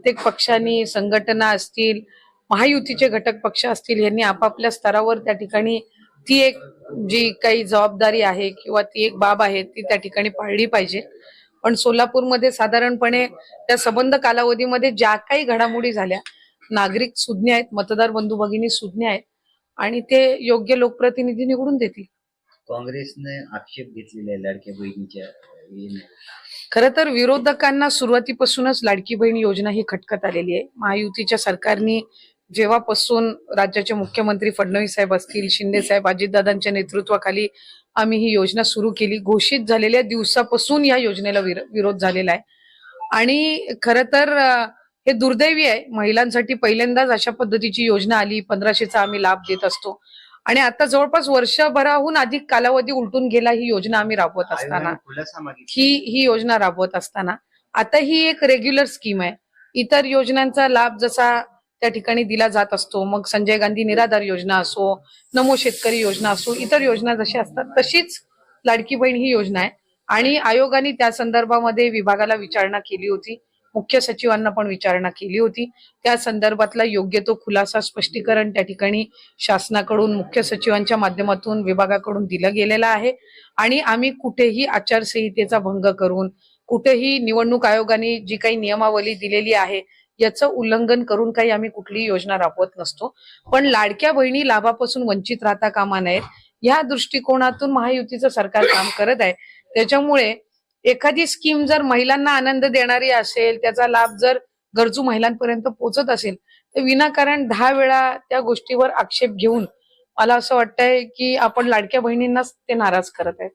प्रत्येक पक्षांनी, संघटना असतील, महायुतीचे घटक पक्ष असतील, यांनी आपापल्या स्तरावर त्या ठिकाणी ती एक जी काही जबाबदारी आहे किंवा ती एक बाब आहे ती त्या ठिकाणी पाळली पाहिजे. पण सोलापूरमध्ये साधारणपणे त्या संबंध कालावधीमध्ये ज्या काही घडामोडी झाल्या, नागरिक सुज्ञ आहेत, मतदार बंधू भगिनी सुज्ञ आहेत आणि ते योग्य लोकप्रतिनिधी निवडून देतील. काँग्रेसने आक्षेप घेतलेला आहे लाडक्या बहिणीच्या. खरं तर विरोधकांना सुरुवातीपासूनच लाडकी बहीण योजना ही खटकत आलेली आहे. महायुतीच्या सरकारने जेव्हापासून राज्याचे मुख्यमंत्री फडणवीस साहेब असतील, शिंदे साहेब, अजितदादांच्या नेतृत्वाखाली आम्ही ही योजना सुरू केली, घोषित झालेल्या दिवसापासून या योजनेला विरोध झालेला आहे. आणि खरं तर हे दुर्दैवी आहे. महिलांसाठी पहिल्यांदाच अशा पद्धतीची योजना आली. 1500चा आम्ही लाभ देत असतो आणि आता जवळपास वर्षभराहून अधिक कालावधी उलटून गेला ही योजना आम्ही राबवत असताना, ही योजना राबवत असताना आता ही एक रेग्युलर स्कीम आहे. इतर योजनांचा लाभ जसा त्या ठिकाणी दिला जात असतो, मग संजय गांधी निराधार योजना असो, नमो शेतकरी योजना असो, इतर योजना जशा असतात तशीच लाडकी बहीण ही योजना आहे. आणि आयोगाने त्या संदर्भामध्ये विभागाला विचारणा केली होती, मुख्य सचिवांना पण विचारणा केली होती. त्या संदर्भातला योग्य तो खुलासा, स्पष्टीकरण त्या ठिकाणी शासनाकडून, मुख्य सचिवांच्या माध्यमातून विभागाकडून दिलं गेलेलं आहे. आणि आम्ही कुठेही आचारसंहितेचा भंग करून, कुठेही निवडणूक आयोगाने जी काही नियमावली दिलेली आहे याचं उल्लंघन करून काही आम्ही कुठलीही योजना राबवत नसतो. पण लाडक्या बहिणी लाभापासून वंचित राहता कामा नयेत या दृष्टिकोनातून महायुतीचं सरकार काम करत आहे. त्याच्यामुळे एखादी स्कीम जर महिलांना आनंद देणारी असेल, त्याचा लाभ जर गरजू महिलांपर्यंत पोहोचत असेल, तर विनाकारण 10 वेळा त्या गोष्टीवर आक्षेप घेऊन मला असं वाटतंय की आपण लाडक्या बहिणींनाच ते नाराज करत आहेत.